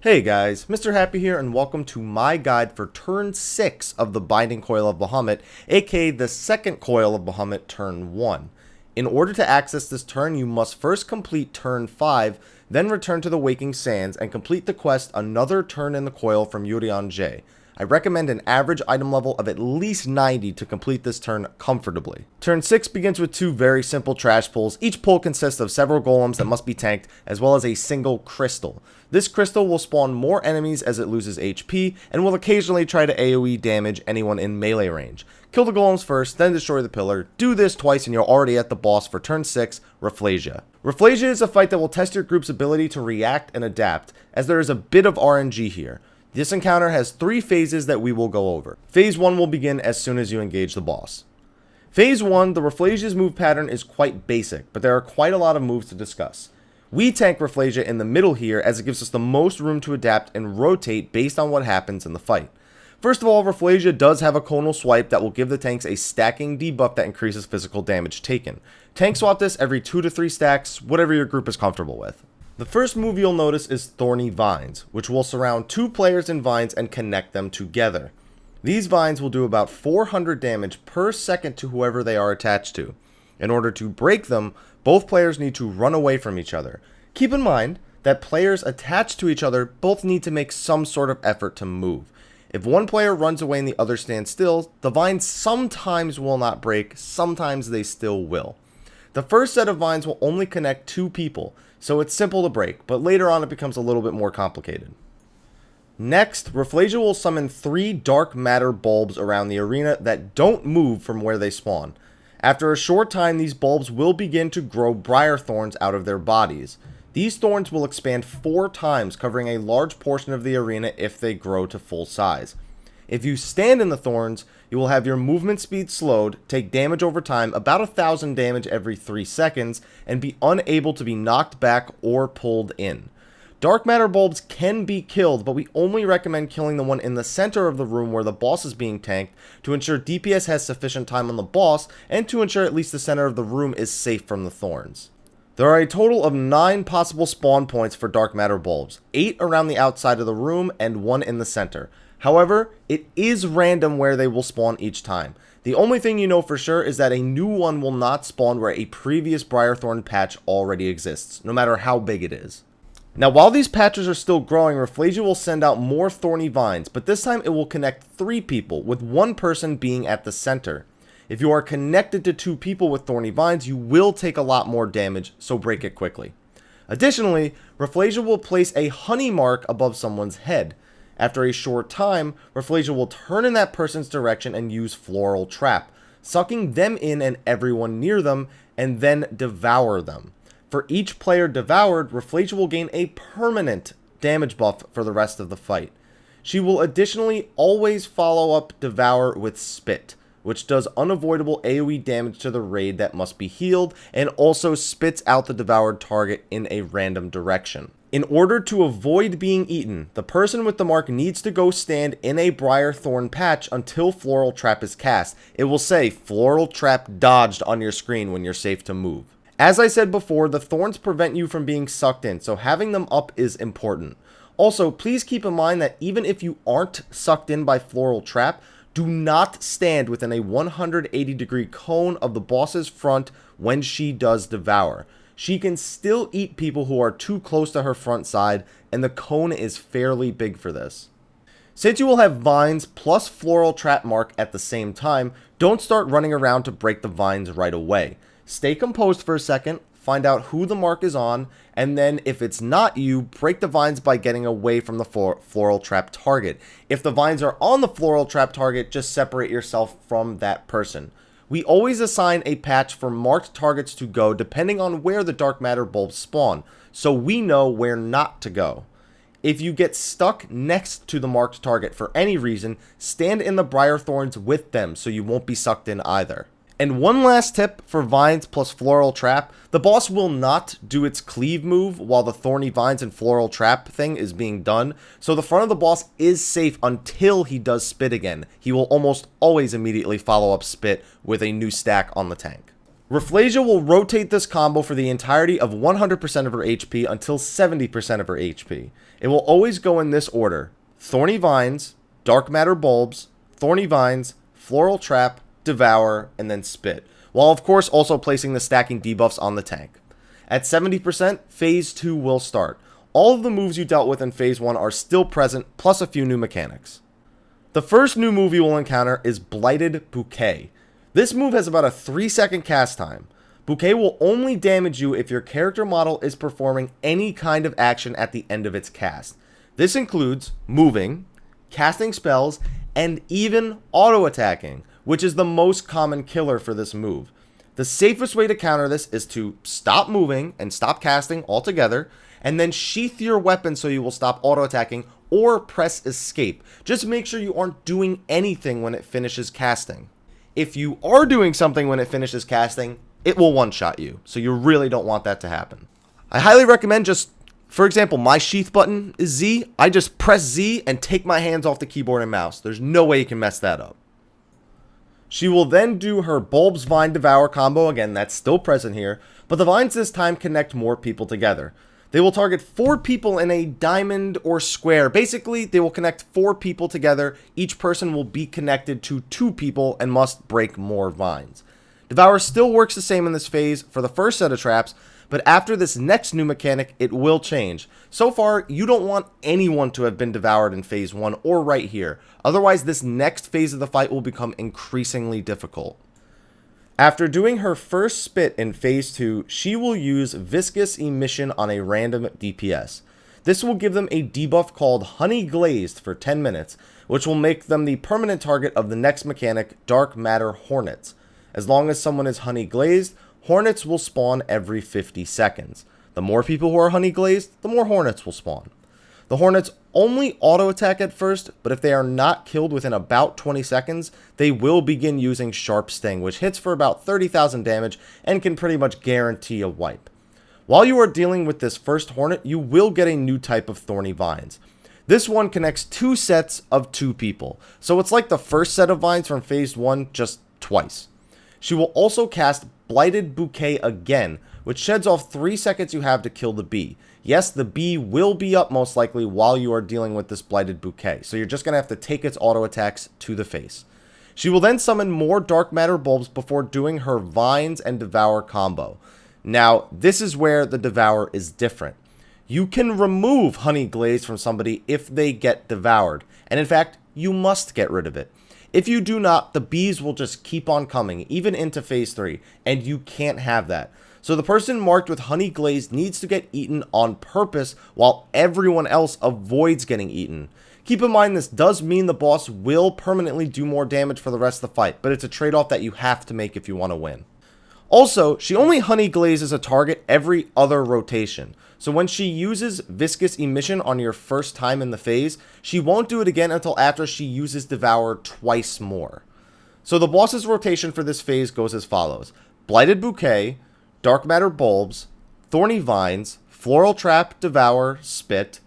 Hey guys, Mr. Happy here and welcome to my guide for turn 6 of the Binding Coil of Bahamut, aka the second Coil of Bahamut turn 1. In order to access this turn, you must first complete turn 5, then return to the Waking Sands and complete the quest Another Turn in the Coil from Yurian J. I recommend an average item level of at least 90 to complete this turn comfortably. Turn 6 begins with two very simple trash pulls. Each pull consists of several golems that must be tanked, as well as a single crystal. This crystal will spawn more enemies as it loses HP, and will occasionally try to AoE damage anyone in melee range. Kill the golems first, then destroy the pillar. Do this twice and you're already at the boss for turn 6, Rafflesia. Rafflesia is a fight that will test your group's ability to react and adapt, as there is a bit of RNG here. This encounter has 3 phases that we will go over. Phase 1 will begin as soon as you engage the boss. Phase 1, the Rafflesia's move pattern is quite basic, but there are quite a lot of moves to discuss. We tank Rafflesia in the middle here as it gives us the most room to adapt and rotate based on what happens in the fight. First of all, Rafflesia does have a conal swipe that will give the tanks a stacking debuff that increases physical damage taken. Tank swap this every 2 to 3 stacks, whatever your group is comfortable with. The first move you'll notice is Thorny Vines, which will surround 2 players in vines and connect them together. These vines will do about 400 damage per second to whoever they are attached to. In order to break them, both players need to run away from each other. Keep in mind that players attached to each other both need to make some sort of effort to move. If one player runs away and the other stands still, the vines sometimes will not break, sometimes they still will. The first set of vines will only connect 2 people, so it's simple to break, but later on it becomes a little bit more complicated. Next, Rafflesia will summon 3 dark matter bulbs around the arena that don't move from where they spawn. After a short time, these bulbs will begin to grow briar thorns out of their bodies. These thorns will expand 4 times, covering a large portion of the arena if they grow to full size. If you stand in the thorns, you will have your movement speed slowed, take damage over time, about 1,000 damage every 3 seconds, and be unable to be knocked back or pulled in. Dark matter bulbs can be killed, but we only recommend killing the one in the center of the room where the boss is being tanked to ensure DPS has sufficient time on the boss and to ensure at least the center of the room is safe from the thorns. There are a total of 9 possible spawn points for dark matter bulbs, 8 around the outside of the room and 1 in the center. However, it is random where they will spawn each time. The only thing you know for sure is that a new one will not spawn where a previous Briarthorn patch already exists, no matter how big it is. Now, while these patches are still growing, Rafflesia will send out more Thorny Vines, but this time it will connect 3 people, with 1 person being at the center. If you are connected to 2 people with Thorny Vines, you will take a lot more damage, so break it quickly. Additionally, Rafflesia will place a honey mark above someone's head. After a short time, Rafflesia will turn in that person's direction and use Floral Trap, sucking them in and everyone near them, and then devour them. For each player devoured, Rafflesia will gain a permanent damage buff for the rest of the fight. She will additionally always follow up Devour with Spit, which does unavoidable AoE damage to the raid that must be healed, and also spits out the devoured target in a random direction. In order to avoid being eaten, the person with the mark needs to go stand in a briar thorn patch until Floral Trap is cast. It will say Floral Trap dodged on your screen when you're safe to move. As I said before, the thorns prevent you from being sucked in, so having them up is important. Also, please keep in mind that even if you aren't sucked in by Floral Trap, do not stand within a 180-degree cone of the boss's front when she does devour. She can still eat people who are too close to her front side, and the cone is fairly big for this. Since you will have vines plus Floral Trap mark at the same time, don't start running around to break the vines right away. Stay composed for a second, find out who the mark is on, and then if it's not you, break the vines by getting away from the Floral Trap target. If the vines are on the Floral Trap target, just separate yourself from that person. We always assign a patch for marked targets to go depending on where the dark matter bulbs spawn, so we know where not to go. If you get stuck next to the marked target for any reason, stand in the briar thorns with them so you won't be sucked in either. And one last tip for Vines plus Floral Trap, the boss will not do its cleave move while the Thorny Vines and Floral Trap thing is being done, so the front of the boss is safe until he does Spit again. He will almost always immediately follow up Spit with a new stack on the tank. Rafflesia will rotate this combo for the entirety of 100% of her HP until 70% of her HP. It will always go in this order: Thorny Vines, Dark Matter Bulbs, Thorny Vines, Floral Trap, Devour, and then Spit, while of course also placing the stacking debuffs on the tank. At 70%, Phase 2 will start. All of the moves you dealt with in Phase 1 are still present, plus a few new mechanics. The first new move you will encounter is Blighted Bouquet. This move has about a 3-second cast time. Bouquet will only damage you if your character model is performing any kind of action at the end of its cast. This includes moving, casting spells, and even auto-attacking, which is the most common killer for this move. The safest way to counter this is to stop moving and stop casting altogether, and then sheath your weapon so you will stop auto-attacking, or press escape. Just make sure you aren't doing anything when it finishes casting. If you are doing something when it finishes casting, it will one-shot you, so you really don't want that to happen. I highly recommend just, for example, my sheath button is Z. I just press Z and take my hands off the keyboard and mouse. There's no way you can mess that up. She will then do her Bulbs Vine Devour combo. Again, that's still present here, but the vines this time connect more people together. They will target 4 people in a diamond or square. Basically, they will connect 4 people together. Each person will be connected to 2 people and must break more vines. Devour still works the same in this phase for the first set of traps, but after this next new mechanic, it will change. So far, you don't want anyone to have been devoured in phase 1 or right here. Otherwise, this next phase of the fight will become increasingly difficult. After doing her first spit in phase 2, she will use Viscous Emission on a random DPS. This will give them a debuff called Honey Glazed for 10 minutes, which will make them the permanent target of the next mechanic, Dark Matter Hornets. As long as someone is honey glazed, Hornets will spawn every 50 seconds. The more people who are honey glazed, the more Hornets will spawn. The Hornets only auto-attack at first, but if they are not killed within about 20 seconds, they will begin using Sharp Sting, which hits for about 30,000 damage and can pretty much guarantee a wipe. While you are dealing with this first Hornet, you will get a new type of Thorny Vines. This one connects 2 sets of 2 people, so it's like the first set of vines from phase 1, just twice. She will also cast Blighted Bouquet again, which sheds off 3 seconds you have to kill the bee. Yes, the bee will be up most likely while you are dealing with this Blighted Bouquet, so you're just going to have to take its auto attacks to the face. She will then summon more Dark Matter Bulbs before doing her Vines and Devour combo. Now, this is where the Devour is different. You can remove Honey Glaze from somebody if they get devoured, and in fact, you must get rid of it. If you do not, the bees will just keep on coming, even into phase 3, and you can't have that. So the person marked with Honey Glazed needs to get eaten on purpose while everyone else avoids getting eaten. Keep in mind this does mean the boss will permanently do more damage for the rest of the fight, but it's a trade-off that you have to make if you want to win. Also, she only Honey Glazes a target every other rotation. So when she uses Viscous Emission on your first time in the phase, she won't do it again until after she uses Devour twice more. So the boss's rotation for this phase goes as follows: Blighted Bouquet, Dark Matter Bulbs, Thorny Vines, Floral Trap, Devour, Spit,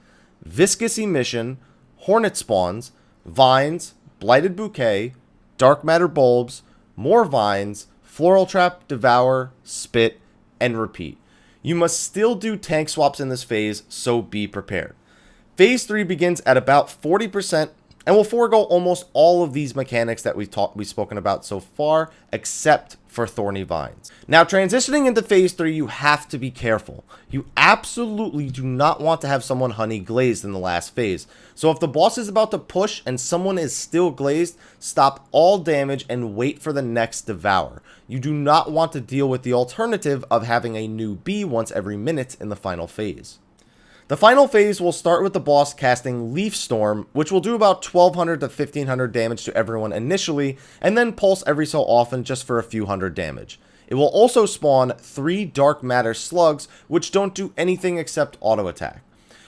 Viscous Emission, Hornet Spawns, Vines, Blighted Bouquet, Dark Matter Bulbs, more Vines, Floral Trap, Devour, Spit, and repeat. You must still do tank swaps in this phase, so be prepared. Phase 3 begins at about 40% and will forego almost all of these mechanics that we've spoken about so far, except for Thorny Vines. Now, transitioning into phase 3, you have to be careful. You absolutely do not want to have someone honey glazed in the last phase. So if the boss is about to push and someone is still glazed, stop all damage and wait for the next Devour. You do not want to deal with the alternative of having a new bee once every minute in the final phase. The final phase will start with the boss casting Leaf Storm, which will do about 1200 to 1500 damage to everyone initially, and then pulse every so often just for a few hundred damage. It will also spawn 3 Dark Matter Slugs, which don't do anything except auto attack.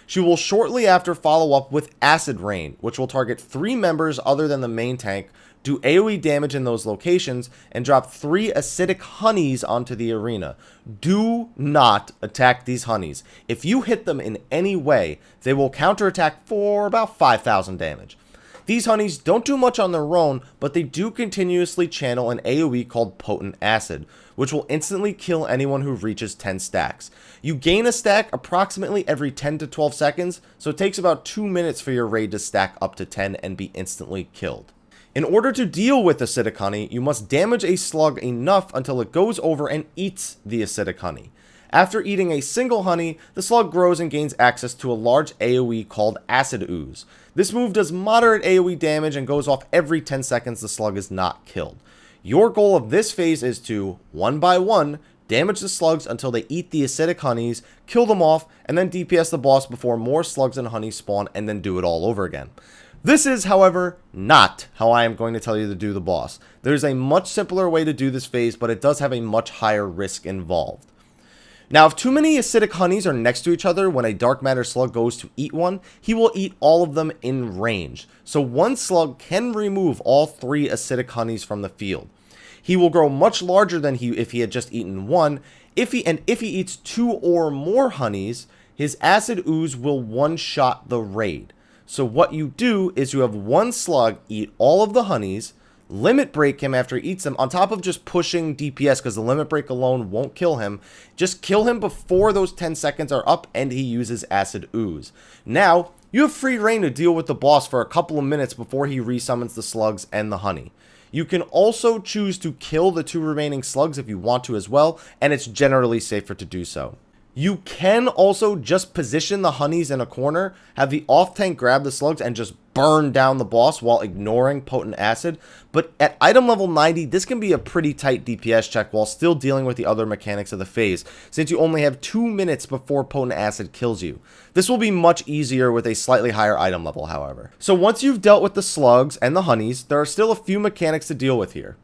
She will shortly after follow up with Acid Rain, which will target 3 members other than the main tank, do AoE damage in those locations, and drop 3 acidic honeys onto the arena. Do not attack these honeys. If you hit them in any way, they will counterattack for about 5,000 damage. These honeys don't do much on their own, but they do continuously channel an AoE called Potent Acid, which will instantly kill anyone who reaches 10 stacks. You gain a stack approximately every 10 to 12 seconds, so it takes about 2 minutes for your raid to stack up to 10 and be instantly killed. In order to deal with acidic honey, you must damage a slug enough until it goes over and eats the acidic honey. After eating a single honey, the slug grows and gains access to a large AoE called Acid Ooze. This move does moderate AoE damage and goes off every 10 seconds the slug is not killed. Your goal of this phase is to, one by one, damage the slugs until they eat the acidic honeys, kill them off, and then DPS the boss before more slugs and honey spawn, and then do it all over again. This is, however, not how I am going to tell you to do the boss. There's a much simpler way to do this phase, but it does have a much higher risk involved. Now, if too many acidic honeys are next to each other when a dark matter slug goes to eat one, he will eat all of them in range. So one slug can remove all 3 acidic honeys from the field. He will grow much larger than if he had just eaten one. If he eats 2 or more honeys, his acid ooze will one-shot the raid. So what you do is you have one slug eat all of the honeys, limit break him after he eats them, on top of just pushing DPS, because the limit break alone won't kill him. Just kill him before those 10 seconds are up and he uses acid ooze. Now, you have free reign to deal with the boss for a couple of minutes before he resummons the slugs and the honey. You can also choose to kill the 2 remaining slugs if you want to as well, and it's generally safer to do so. You can also just position the honeys in a corner, have the off tank grab the slugs and just burn down the boss while ignoring potent acid, but at item level 90, this can be a pretty tight DPS check while still dealing with the other mechanics of the phase, since you only have 2 minutes before potent acid kills you. This will be much easier with a slightly higher item level, however. So once you've dealt with the slugs and the honeys, there are still a few mechanics to deal with here.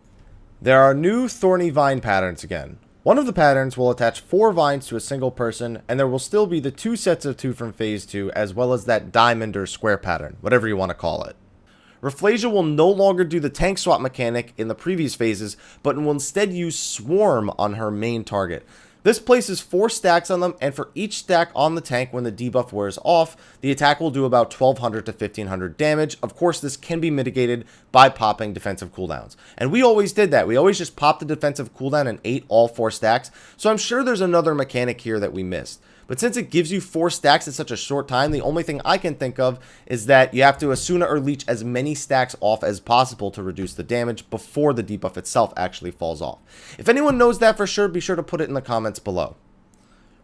There are new Thorny Vine patterns again. One of the patterns will attach 4 vines to a single person, and there will still be the 2 sets of 2 from phase 2, as well as that diamond or square pattern, whatever you want to call it. Rafflesia will no longer do the tank swap mechanic in the previous phases, but will instead use Swarm on her main target. This places 4 stacks on them, and for each stack on the tank when the debuff wears off, the attack will do about 1200 to 1500 damage. Of course, this can be mitigated by popping defensive cooldowns. And we always did that. We always just popped the defensive cooldown and ate all 4 stacks, so I'm sure there's another mechanic here that we missed. But since it gives you 4 stacks in such a short time, the only thing I can think of is that you have to Asuna or leech as many stacks off as possible to reduce the damage before the debuff itself actually falls off. If anyone knows that for sure, be sure to put it in the comments below.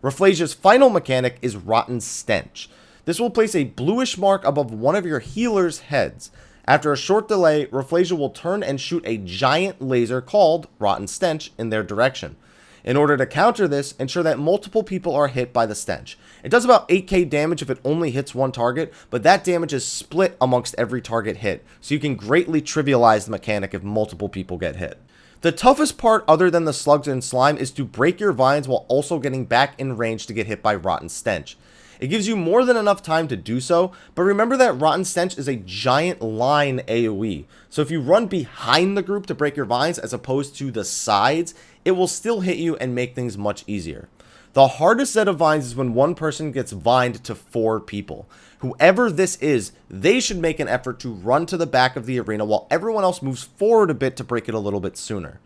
Rafflesia's final mechanic is Rotten Stench. This will place a bluish mark above one of your healer's heads. After a short delay, Rafflesia will turn and shoot a giant laser called Rotten Stench in their direction. In order to counter this, ensure that multiple people are hit by the stench. It does about 8k damage if it only hits one target, but that damage is split amongst every target hit, so you can greatly trivialize the mechanic if multiple people get hit. The toughest part other than the slugs and slime is to break your vines while also getting back in range to get hit by Rotten Stench. It gives you more than enough time to do so, but remember that Rotten Stench is a giant line AoE, so if you run behind the group to break your vines as opposed to the sides, it will still hit you and make things much easier. The hardest set of vines is when one person gets vined to 4 people. Whoever this is, they should make an effort to run to the back of the arena while everyone else moves forward a bit to break it a little bit sooner.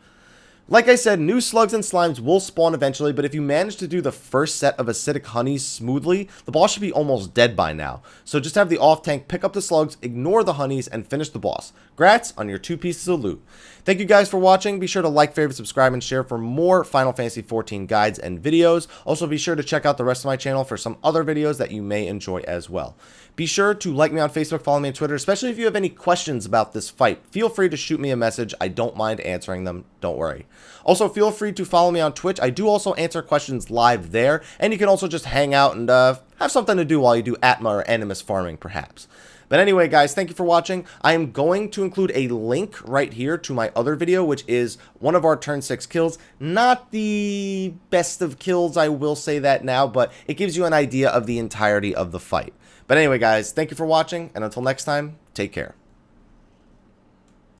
Like I said, new slugs and slimes will spawn eventually, but if you manage to do the first set of acidic honeys smoothly, the boss should be almost dead by now. So just have the off tank pick up the slugs, ignore the honeys, and finish the boss. Grats on your 2 pieces of loot. Thank you guys for watching. Be sure to like, favorite, subscribe, and share for more Final Fantasy XIV guides and videos. Also be sure to check out the rest of my channel for some other videos that you may enjoy as well. Be sure to like me on Facebook, follow me on Twitter, especially if you have any questions about this fight. Feel free to shoot me a message. I don't mind answering them. Don't worry. Also, feel free to follow me on Twitch. I do also answer questions live there, and you can also just hang out and have something to do while you do Atma or Animus farming, perhaps. But anyway, guys, thank you for watching. I am going to include a link right here to my other video, which is one of our turn 6 kills. Not the best of kills, I will say that now, but it gives you an idea of the entirety of the fight. But anyway, guys, thank you for watching, and until next time, take care.